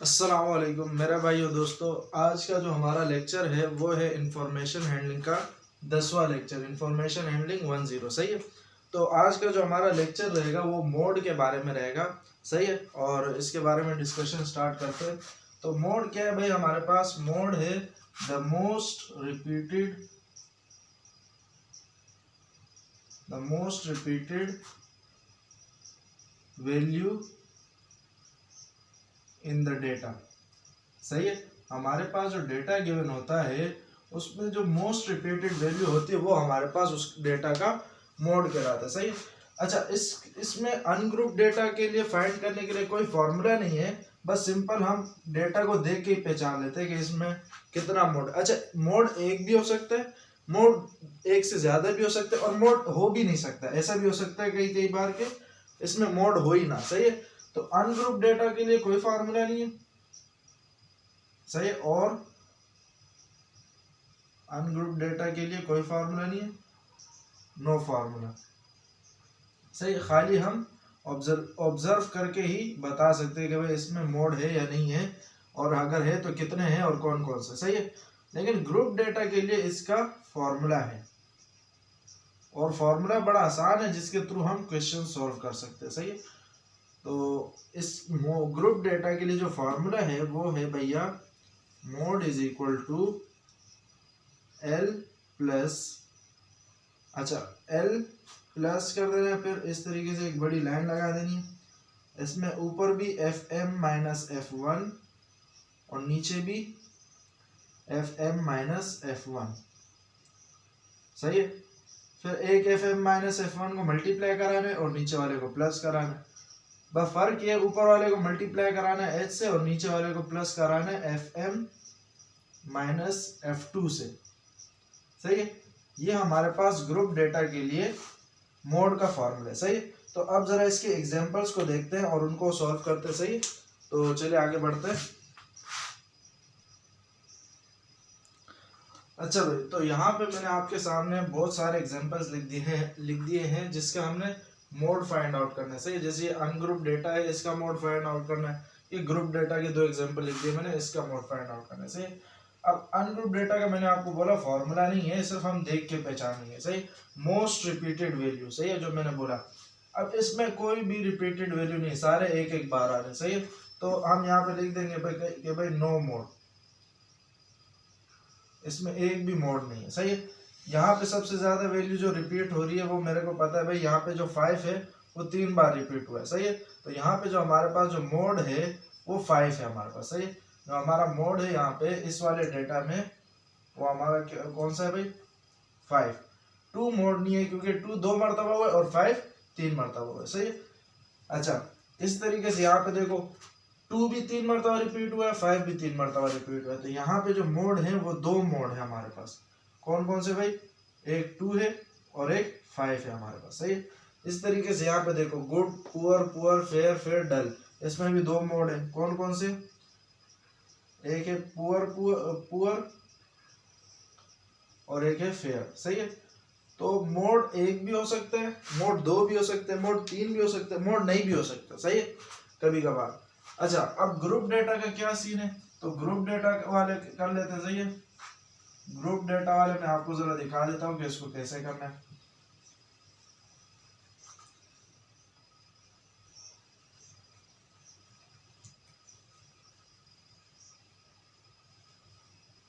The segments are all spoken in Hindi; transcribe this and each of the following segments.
अस्सलाम वालेकुम मेरे भाई और दोस्तों। आज का जो हमारा लेक्चर है वो है इंफॉर्मेशन हैंडलिंग का 10वां लेक्चर, इंफॉर्मेशन हैंडलिंग 10। सही है। तो आज का जो हमारा लेक्चर रहेगा वो मोड के बारे में रहेगा। सही है। और इसके बारे में डिस्कशन स्टार्ट करते हैं। तो मोड क्या है भाई? हमारे पास मोड है the most repeated value in the data. सही है। हमारे पास जो डेटा गिवन होता है उसमें जो मोस्ट रिपीटेड वैल्यू होती है वो हमारे पास उस डेटा का मोड कहलाता है। सही है। अच्छा, इसमें अनग्रुप डेटा के लिए फाइंड करने के लिए कोई फॉर्मूला नहीं है, बस सिंपल हम डेटा को देख के ही पहचान लेते हैं कि इसमें कितना मोड। अच्छा, मोड एक भी हो सकता है, मोड एक से ज्यादा भी हो सकता है और मोड हो भी नहीं सकता। ऐसा भी हो सकता है कई कई बार के इसमें मोड हो ही ना। सही है। तो अनग्रुप डेटा के लिए कोई फार्मूला नहीं है। सही है। और अनग्रुप डेटा के लिए कोई फार्मूला नहीं है, नो फार्मूला। सही। खाली हम ऑब्जर्व करके ही बता सकते हैं कि भाई इसमें मोड है या नहीं है, और अगर है तो कितने हैं और कौन कौन से। सही है। लेकिन ग्रुप डेटा के लिए इसका फॉर्मूला है, और फॉर्मूला बड़ा आसान है जिसके थ्रू हम क्वेश्चन सॉल्व कर सकते हैं। सही है। तो इस ग्रुप डेटा के लिए जो फॉर्मूला है वो है भैया, mode is equal to L plus, अच्छा एल प्लस कर देना है, फिर इस तरीके से एक बड़ी लाइन लगा देनी है। इसमें ऊपर भी F M minus F one और नीचे भी F M minus F one. सही है। फिर एक F M minus F one को मल्टीप्लाई कराना है और नीचे वाले को प्लस कराना है। बस फर्क ये, ऊपर वाले को मल्टीप्लाई कराना है एच से और नीचे वाले को प्लस कराना है F M minus F two से। सही है। ये हमारे पास ग्रुप डेटा के लिए मोड का फॉर्मूला है। सही है। तो अब जरा इसके एग्जांपल्स को देखते हैं और उनको सॉल्व करते हैं। सही है। तो चलिए आगे बढ़ते हैं। अच्छा भाई, तो यहाँ पे मैंने आपके सामने बहुत सारे एग्जांपल्स लिख दिए हैं जिसका हमने मोड फाइंड आउट करना है। सही है। जैसे ये अनग्रुप डेटा है, इसका मोड फाइंड आउट करना है। ये ग्रुप डेटा के दो एग्जांपल लिख दिए मैंने, इसका मोड फाइंड आउट करना है। सही है। अब अनग्रुप डेटा का मैंने आपको बोला फॉर्मूला नहीं है, सिर्फ हम देख के पहचानेंगे। सही। Most repeated value. सही है, जो मैंने बोला। अब इसमें कोई भी रिपीटेड वैल्यू नहीं, सारे एक एक बार आ रहे हैं। सही है। तो हम यहाँ पे लिख देंगे कि भाई नो मोड, इसमें एक भी मोड नहीं है। सही है। यहाँ पे सबसे ज्यादा वैल्यू जो रिपीट हो रही है वो मेरे को पता है भाई, यहाँ पे जो 5 है वो 3 बार रिपीट हुआ है। सही है। तो यहाँ पे जो हमारे पास जो मोड है वो 5 है हमारे पास। सही है। जो हमारा मोड है यहाँ पे इस वाले डेटा में वो हमारा कौन सा है भाई? 5। 2 मोड नहीं है क्योंकि 2 2 मरतबा हुआ है और 5 3 मरतबा हुआ है। सही है। अच्छा, इस तरीके से यहाँ पे देखो 2 भी 3 मरतबा रिपीट हुआ है, 5 भी 3 मरतबा रिपीट हुआ है। तो यहाँ पे जो मोड है वो 2 मोड है हमारे पास। कौन कौन से भाई? एक 2 है और एक 5 है हमारे पास। सही है। इस तरीके से यहाँ पे देखो good, poor, poor, fair, fair, dull, इसमें भी 2 मोड है। कौन कौन से? एक है पुअर, पुअर और एक है फेयर। सही है। तो मोड एक भी हो सकता है, मोड 2 भी हो सकते हैं, मोड 3 भी हो सकते हैं, मोड नहीं भी हो सकता। सही है, कभी कभार। अच्छा, अब ग्रुप डेटा का क्या सीन है? तो ग्रुप डेटा वाले कर लेते हैं। सही है। ग्रुप डेटा वाले मैं आपको जरा दिखा देता हूँ कि इसको कैसे करना है।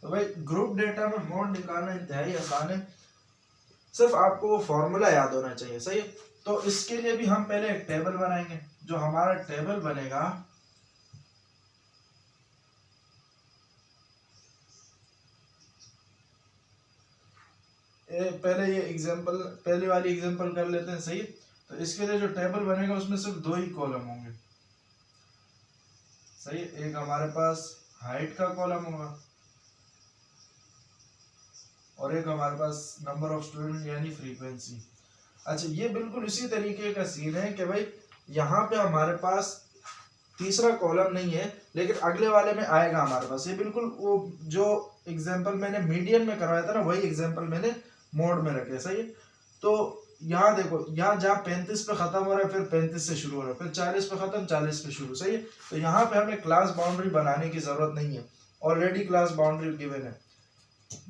तो भाई ग्रुप डेटा में मोड निकालना इंतहाई आसान है, सिर्फ आपको वो फॉर्मूला याद होना चाहिए। सही है। तो इसके लिए भी हम पहले एक टेबल बनाएंगे। जो हमारा टेबल बनेगा पहले ये एग्जांपल, पहली वाली एग्जांपल कर लेते हैं। सही। तो इसके लिए जो टेबल बनेगा उसमें सिर्फ 2 ही कॉलम होंगे। सही। एक हमारे पास हाइट का कॉलम होगा और एक हमारे पास नंबर ऑफ स्टूडेंट यानी फ्रीक्वेंसी। अच्छा, ये बिल्कुल इसी तरीके का सीन है कि भाई यहाँ पे हमारे पास तीसरा कॉलम नहीं है, लेकिन अगले वाले में आएगा हमारे पास। ये बिल्कुल वो जो एग्जांपल मैंने मीडियन में करवाया था ना, वही एग्जांपल मैंने मोड में रखे। सही है। तो यहाँ देखो, यहाँ जहाँ 35 पे खत्म हो रहा है फिर 35 से शुरू हो रहा है, फिर 40 पे खत्म 40 पे शुरू, सही है। तो यहाँ पे हमें क्लास बाउंड्री बनाने की जरूरत नहीं है, ऑलरेडी क्लास बाउंड्री गिवन है,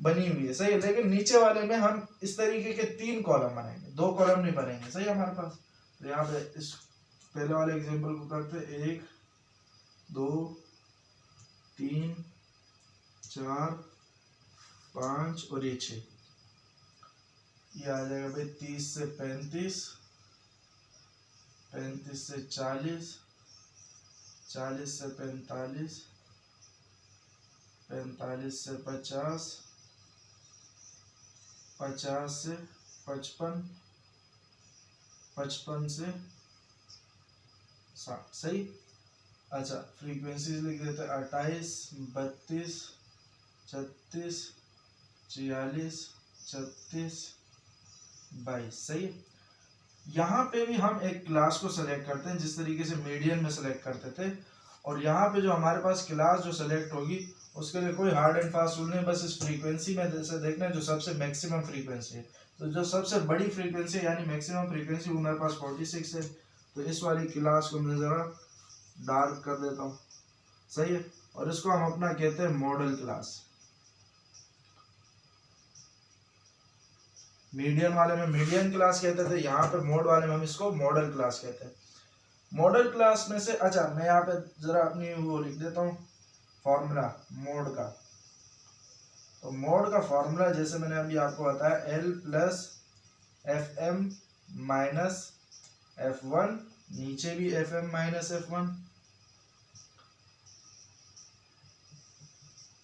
बनी हुई है, सही है। लेकिन नीचे वाले में हम इस तरीके के 3 कॉलम बनाएंगे, 2 कॉलम नहीं बनेंगे, सही है हमारे पास। तो यहाँ पे इस पहले वाले एग्जाम्पल को करते 1 2 3 4 5 और ये 6, ये आ जाएगा भाई 30 से 35, 35 से 40, 40 से 45, 45 से 50, 50 से 55, 55 से 60, सही। अच्छा फ्रीक्वेंसी लिख देते हैं 28, 32, 36, 46, 36, 22, सही है। यहाँ पे भी हम एक क्लास को सेलेक्ट करते हैं जिस तरीके से मीडियन में सेलेक्ट करते थे, और यहाँ पे जो हमारे पास क्लास जो सेलेक्ट होगी उसके लिए कोई हार्ड एंड फास्ट रूल नहीं, बस इस फ्रीक्वेंसी में जैसे देखना है जो सबसे मैक्सिमम फ्रीक्वेंसी है। तो जो सबसे बड़ी फ्रीक्वेंसी यानी मैक्सिमम फ्रीक्वेंसी वो मेरे पास 46 है, तो इस वाली क्लास को मैं ज़रा डार्क कर देता हूँ, सही है। और इसको हम अपना कहते हैं मॉडल क्लास। मीडियन वाले में मीडियन क्लास कहते थे, यहाँ पे मोड वाले में हम इसको मॉडल क्लास कहते हैं। मॉडल क्लास में से अच्छा मैं यहाँ पे जरा अपनी वो लिख देता हूँ फॉर्मूला मोड का। तो मोड का फॉर्मूला जैसे मैंने अभी आपको बताया L plus FM minus F1, नीचे भी FM माइनस F1,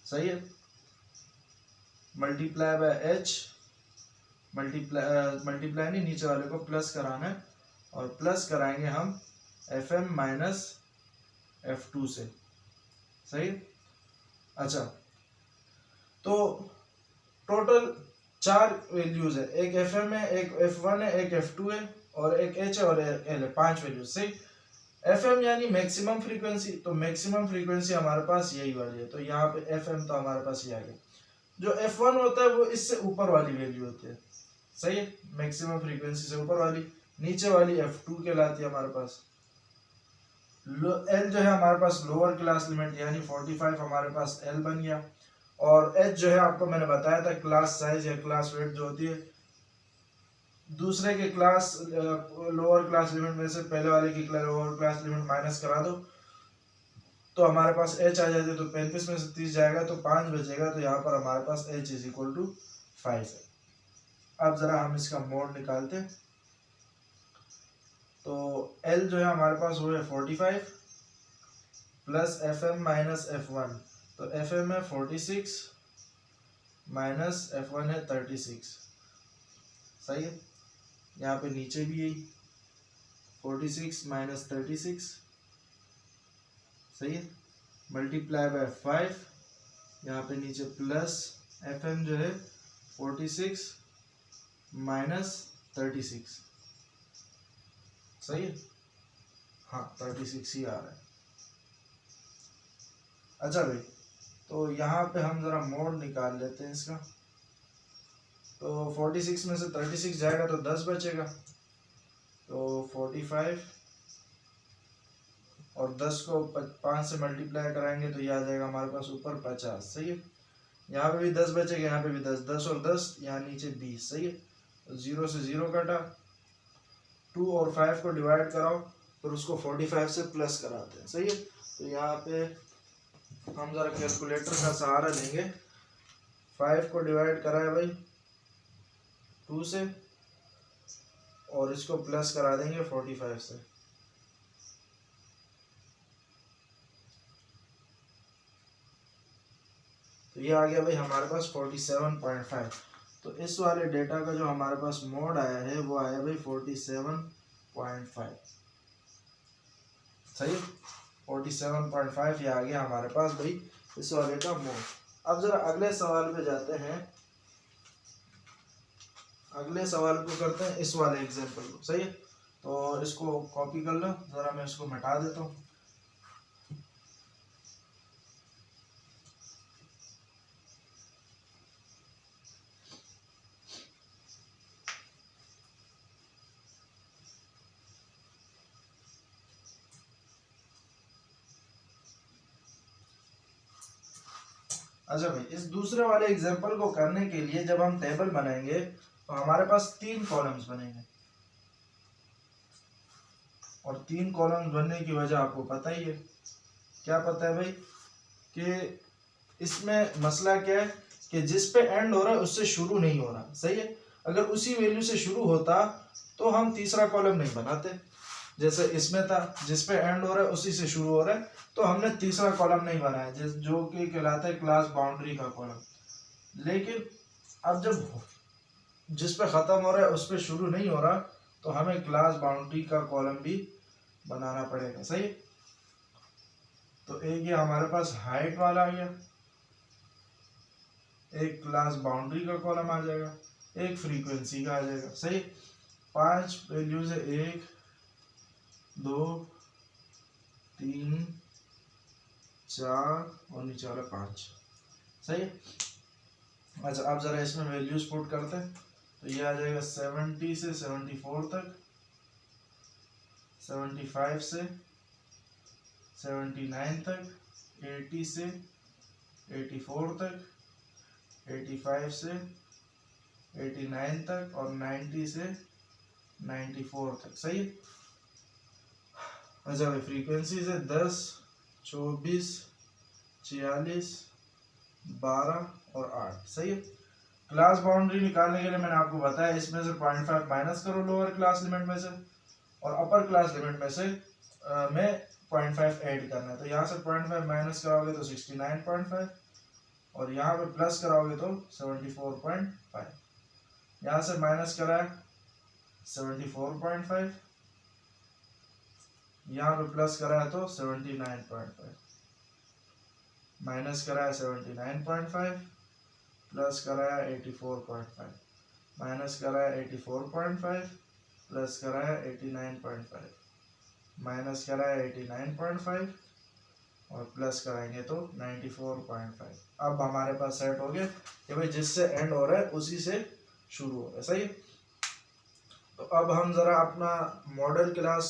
सही है, मल्टीप्लाई बाय H, मल्टीप्लाई नहीं, नीचे वाले को प्लस कराना है, और प्लस कराएंगे हम FM माइनस F2 से, सही। अच्छा तो टोटल 4 वैल्यूज है, एक FM है, एक F1 है, एक F2 है और एक H है और L है, 5 वैल्यूज, सही। FM यानी मैक्सिमम फ्रीक्वेंसी, तो मैक्सिमम फ्रीक्वेंसी हमारे पास यही वाली है, तो यहाँ पे FM तो हमारे पास ये आ गया। जो F1 होता है वो इससे ऊपर वाली वैल्यू होती है, सही है, मैक्सिमम फ्रीक्वेंसी से ऊपर वाली, नीचे वाली F2 कहलाती है हमारे पास। L जो है हमारे पास लोअर क्लास लिमिट यानी 45 हमारे पास L बन गया, और H जो है आपको मैंने बताया था क्लास साइज या क्लास वेट जो होती है, दूसरे के क्लास लोअर क्लास लिमिट में से पहले वाले की लोअर क्लास लिमिट माइनस करा दो तो हमारे पास H आ जाती है, तो 35 में से 30 जाएगा तो 5 बचेगा, तो यहाँ पर हमारे पास H इज इक्वल टू 5 है। अब जरा हम इसका मोड निकालते हैं, तो L जो है हमारे पास वो है 45 प्लस FM माइनस F1, तो FM है 46 माइनस F1 है 36, सही है। यहाँ पे नीचे भी यही 46 माइनस 36, सही है, मल्टीप्लाई बाय 5, यहाँ पे नीचे प्लस FM जो है 46 माइनस 36, सही है, हाँ 36 ही आ रहा है। अच्छा भाई, तो यहाँ पे हम जरा मोड निकाल लेते हैं इसका, तो 46 में से 36 जाएगा तो 10 बचेगा, तो 45 और 10 को 5 से मल्टीप्लाई कराएंगे तो ये आ जाएगा हमारे पास ऊपर 50, सही है। यहाँ पे भी 10 बचेगा, यहाँ पे भी 10, 10 और 10, यहाँ नीचे 20, सही है। तो 0 से 0 कटा, 2 और 5 को डिवाइड कराओ फिर उसको 45 से प्लस कराते हैं, सही है। तो यहाँ पे हम जरा कैलकुलेटर का सहारा लेंगे, 5 को डिवाइड करा है भाई 2 से और इसको प्लस करा देंगे 45 से, तो ये आ गया भाई हमारे पास 47.5। तो इस वाले डेटा का जो हमारे पास मोड आया है वो आया भाई 47.5, सही है, 47.5 ये आ गया हमारे पास भाई इस वाले का मोड। अब जरा अगले सवाल पे जाते हैं, अगले सवाल को करते हैं इस वाले एग्जाम्पल को, सही है। तो इसको कॉपी कर लो जरा, मैं इसको मिटा देता हूँ। अच्छा भाई, इस दूसरे वाले एग्जांपल को करने के लिए जब हम टेबल बनाएंगे तो हमारे पास 3 कॉलम्स बनेंगे, और 3 कॉलम्स बनने की वजह आपको पता ही है। क्या पता है भाई कि इसमें मसला क्या है कि जिस पे एंड हो रहा है उससे शुरू नहीं हो रहा, सही है। अगर उसी वैल्यू से शुरू होता तो हम तीसरा कॉलम नहीं बनाते, जैसे इसमें था जिस पे एंड हो रहा है उसी से शुरू हो रहा है, तो हमने तीसरा कॉलम नहीं बनाया, जो कि कहलाता है क्लास बाउंड्री का कॉलम। लेकिन अब जब जिस पे खत्म हो रहा है उस पे शुरू नहीं हो रहा, तो हमें क्लास बाउंड्री का कॉलम भी बनाना पड़ेगा, सही है। तो एक ये हमारे पास हाइट वाला आ गया, एक क्लास बाउंड्री का कॉलम आ जाएगा, एक फ्रीक्वेंसी का आ जाएगा, सही। 5 वैल्यूज है, 1 2 3 4 और नीचे वाला 5, सही है। अच्छा, अब जरा इसमें वैल्यूज पुट करते हैं, तो ये आ जाएगा 70 से 74 तक, 75 से 79 तक, 80 से 84 तक, 85 से 89 तक, और 90 से 94 तक, सही है। अच्छा भाई, फ्रीक्वेंसी से 10 24 46 12 और 8, सही है। क्लास बाउंड्री निकालने के लिए मैंने आपको बताया इसमें से 0.5 माइनस करो लोअर क्लास लिमिट में से, और अपर क्लास लिमिट में से में 0.5 ऐड करना है। तो यहाँ से 0.5 माइनस कराओगे तो 69.5, और यहाँ पे प्लस कराओगे तो 74.5। यहाँ से माइनस कराया 74.5, यहाँ पे प्लस कराया तो 79.5, माइनस कराया 79.5, प्लस कराया 84.5, माइनस कराया 84.5, प्लस कराया 89.5, माइनस कराया 89.5, और प्लस कराएंगे तो 94.5। अब हमारे पास सेट हो गया कि भाई जिससे एंड हो रहा है उसी से शुरू हो रहा है, सही है। तो अब हम जरा अपना मॉडल क्लास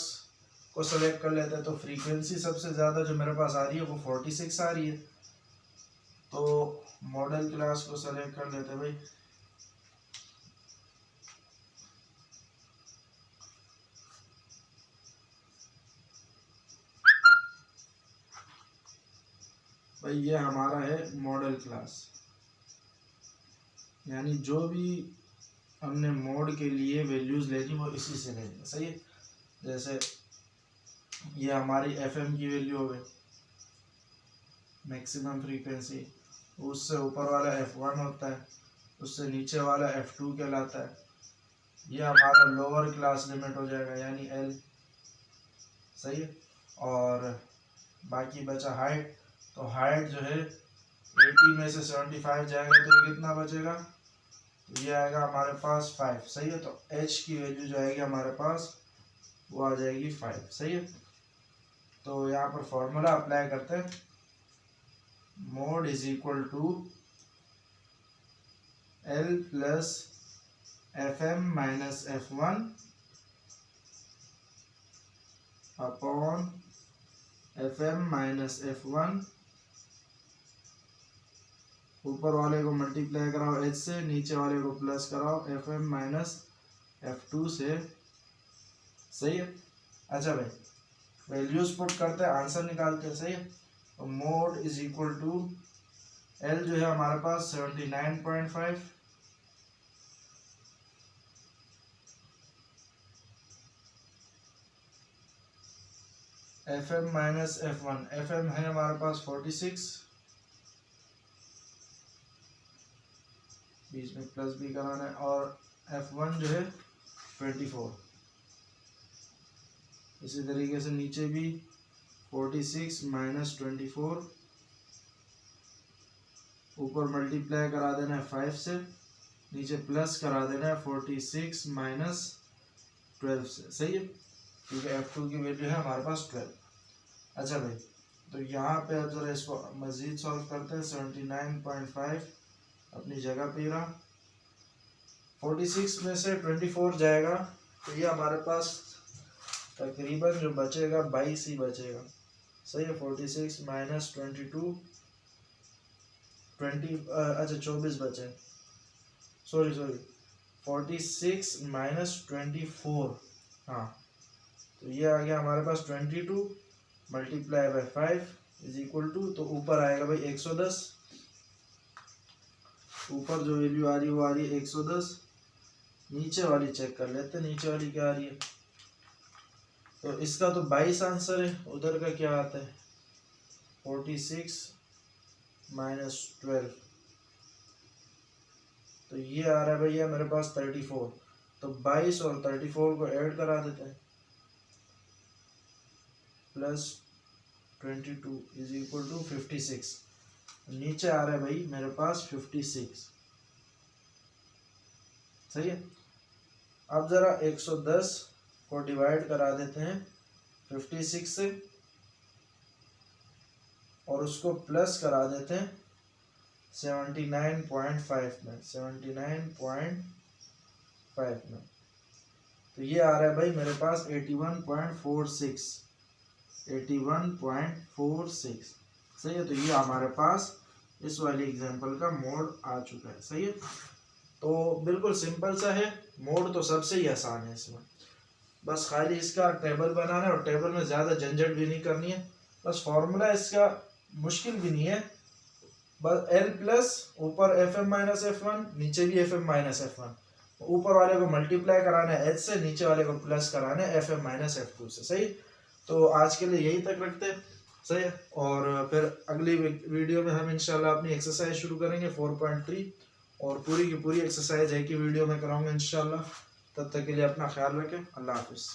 को सेलेक्ट कर लेते हैं। तो फ्रीक्वेंसी सबसे ज़्यादा जो मेरे पास आ रही है वो 46 आ रही है, तो मॉडल क्लास को सेलेक्ट कर लेते हैं भाई। भाई ये हमारा है मॉडल क्लास, यानी जो भी हमने मोड के लिए वैल्यूज लेनी वो इसी से लेनी, सही है। जैसे ये हमारी एफएम की वैल्यू हो गई मैक्सिमम फ्रीक्वेंसी, उससे ऊपर वाला F1 होता है, उससे नीचे वाला F2 कहलाता है। ये हमारा लोअर क्लास लिमिट हो जाएगा यानी L, सही है। और बाकी बचा हाइट, तो हाइट जो है 80 में से 75 जाएगा तो ये कितना बचेगा, तो ये आएगा हमारे पास 5, सही है। तो H की वैल्यू जो आएगी हमारे पास वो आ जाएगी 5, सही है। तो यहाँ पर फॉर्मूला अप्लाई करते हैं, mode is equal to L plus FM minus F1 upon FM minus F1, ऊपर वाले को मल्टीप्लाई कराओ H से, नीचे वाले को प्लस कराओ FM माइनस F2 से, सही है। अच्छा भाई, वैल्यूज पुट करते हैं, आंसर निकालते हैं, सही है। तो mode is equal to L जो है हमारे पास 79.5, FM माइनस F1, FM है हमारे पास 46, बीच में प्लस भी कराना है, और F1 जो है 24। इसी तरीके से नीचे भी 46 माइनस 24, ऊपर मल्टीप्लाई करा देना है 5 से, नीचे प्लस करा देना है 46 माइनस 12 से, सही है, क्योंकि F2 की वैल्यू है हमारे पास 12। अच्छा भाई, तो यहाँ पे अब जरा इसको मज़ीद सॉल्व करते हैं। 79.5 अपनी जगह पे रहा, 46 में से 24 जाएगा तो ये हमारे पास तकरीबन जो बचेगा 22 ही बचेगा, सही है। 46 माइनस 22 24 बचे, सॉरी 46 माइनस 24, हाँ तो ये आ गया हमारे पास 22 multiply by 5 is equal to, तो ऊपर आएगा भाई 110, ऊपर जो वैल्यू आ रही है वो आ रही है 110, नीचे वाली चेक कर लेते हैं नीचे वाली क्या आ रही है। तो इसका तो 22 आंसर है, उधर का क्या आता है 46 माइनस 12, तो ये आ रहा है भैया मेरे पास 34, तो 22 और 34 को ऐड करा देते हैं, प्लस 22 इज इक्वल टू 56, नीचे आ रहा है भाई मेरे पास 56, सही है। अब जरा 110 को डिवाइड करा देते हैं 56 से और उसको प्लस करा देते हैं 79.5 में, 79.5 में, तो ये आ रहा है भाई मेरे पास 81.46, 81.46, सही है। तो ये हमारे पास इस वाली एग्जांपल का मोड आ चुका है, सही है। तो बिल्कुल सिंपल सा है, मोड तो सबसे ही आसान है इसमें, बस खाली इसका टेबल बनाना है और टेबल में ज़्यादा झंझट भी नहीं करनी है, बस फॉर्मूला इसका मुश्किल भी नहीं है, बस L प्लस ऊपर FM माइनस F1 नीचे भी FM माइनस F1, ऊपर वाले को मल्टीप्लाई कराना है H से, नीचे वाले को प्लस कराना है FM माइनस F2 से, सही। तो आज के लिए यही तक रखते हैं, सही है। और फिर अगली वीडियो में हम इंशाल्लाह अपनी एक्सरसाइज शुरू करेंगे 4.3 और पूरी की पूरी एक्सरसाइज एक ही वीडियो में कराऊंगा इंशाल्लाह। तब तक के लिए अपना ख्याल रखें, अल्लाह हाफिज़।